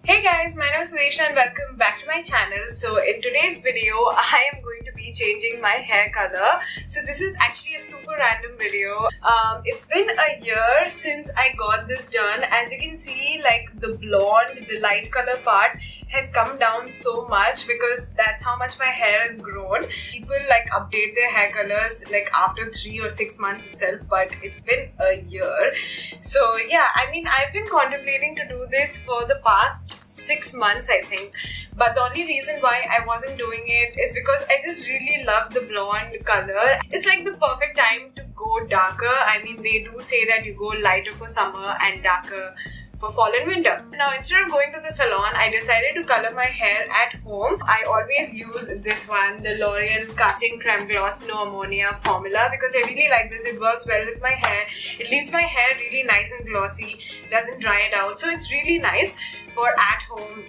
Hey guys, my name is Sudesha and welcome back to my channel. So in today's video, I am going to be changing my hair color. So this is actually a super random video. It's been a year since I got this done. As you can see, like the blonde, the light color part has come down so much because that's how much my hair has grown. People like update their hair colors like after 3 or 6 months itself, but it's been a year. So yeah, I mean, I've been contemplating to do this for the past 6 months, I think, but the only reason why I wasn't doing it is because I just really love the blonde color. It's like the perfect time to go darker. I mean, they do say that you go lighter for summer and darker for fall and winter. Now, instead of going to the salon, I decided to color my hair at home. I always use this one, the L'Oreal Casting Creme Gloss No Ammonia formula, because I really like this. It works well with my hair. It leaves my hair really nice and glossy, doesn't dry it out. So it's really nice for at home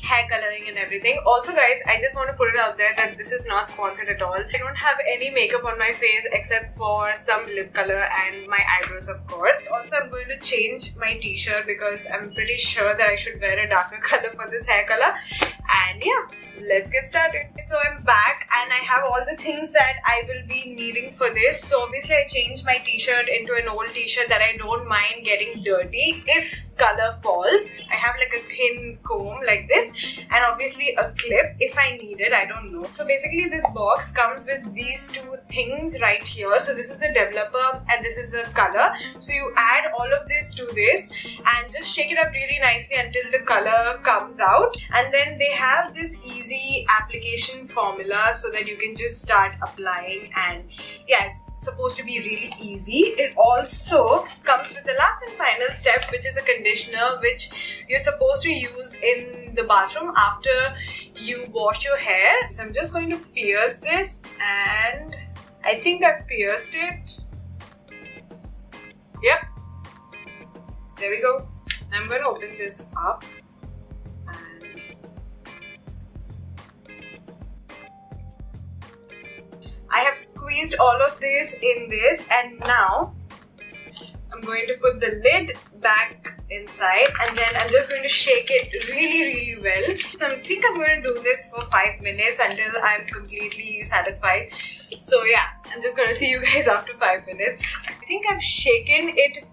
hair coloring and everything. Also guys, I just want to put it out there that this is not sponsored at all. I don't have any makeup on my face except for some lip color and my eyebrows, of course. Also, I'm going to change my t-shirt because I'm pretty sure that I should wear a darker color for this hair color. And yeah, let's get started. So I'm back and I have all the things that I will be needing for this. So obviously I changed my t-shirt into an old t-shirt that I don't mind getting dirty if color falls. I have like a thin comb like this and obviously a clip if I need it, I don't know. So basically this box comes with these two things right here. So this is the developer and this is the color. So you add all of this to this and just shake it up really nicely until the color comes out, and then they have this easy application formula so that you can just start applying, and yeah, it's supposed to be really easy. It also comes with the last and final step, which is a conditioner, which you're supposed to use in the bathroom after you wash your hair. So I'm just going to pierce this, and I think I've pierced it. Yep, there we go. I'm going to open this up. I have squeezed all of this in this, and now I'm going to put the lid back inside, and then I'm just going to shake it really well. So I think I'm going to do this for 5 minutes until I'm completely satisfied. So yeah, I'm just going to see you guys after 5 minutes. I think I've shaken it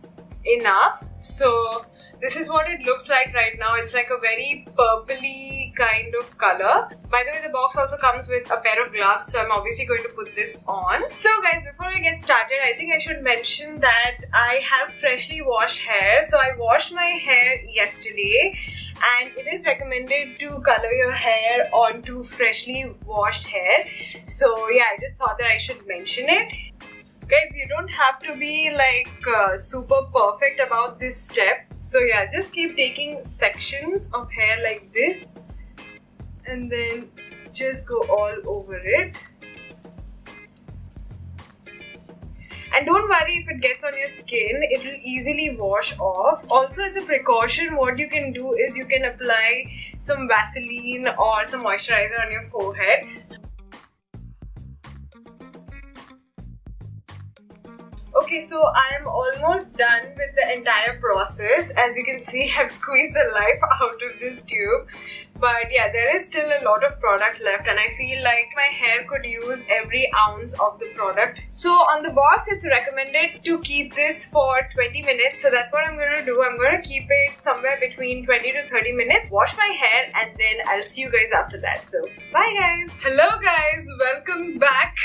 enough. So this is what it looks like right now. It's like a very purpley kind of color. By the way, the box also comes with a pair of gloves, so I'm obviously going to put this on. So guys, before I get started, I think I should mention that I have freshly washed hair. So I washed my hair yesterday, and it is recommended to color your hair onto freshly washed hair. So yeah, I just thought that I should mention it. Guys, you don't have to be like super perfect about this step. So yeah, just keep taking sections of hair like this and then just go all over it. And don't worry if it gets on your skin, it will easily wash off. Also, as a precaution, what you can do is you can apply some Vaseline or some moisturizer on your forehead. Okay, so I am almost done with the entire process. As you can see, I've squeezed the life out of this tube. But yeah, there is still a lot of product left, and I feel like my hair could use every ounce of the product. So on the box, it's recommended to keep this for 20 minutes. So that's what I'm going to do. I'm going to keep it somewhere between 20 to 30 minutes, wash my hair, and then I'll see you guys after that. So bye guys. Hello guys, welcome back.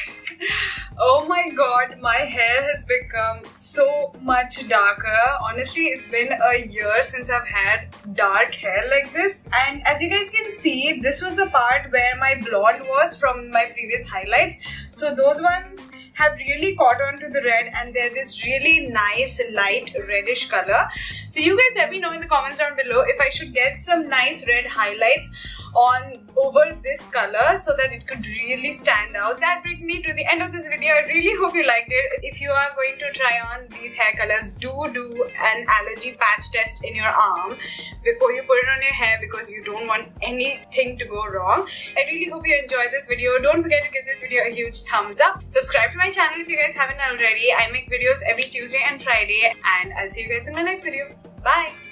Oh my god, my hair has become so much darker. Honestly, it's been a year since I've had dark hair like this. And as you guys can see, this was the part where my blonde was from my previous highlights. So those ones have really caught on to the red, and they're this really nice light reddish color. So you guys let me know in the comments down below if I should get some nice red highlights on over this color so that it could really stand out. That brings me to the end of this video. I really hope you liked it. If you are going to try on these hair colors, do an allergy patch test in your arm before you put it on your hair, because you don't want anything to go wrong. I really hope you enjoyed this video. Don't forget to give this video a huge thumbs up. Subscribe to my channel if you guys haven't already. I make videos every Tuesday and Friday, and I'll see you guys in my next video. Bye!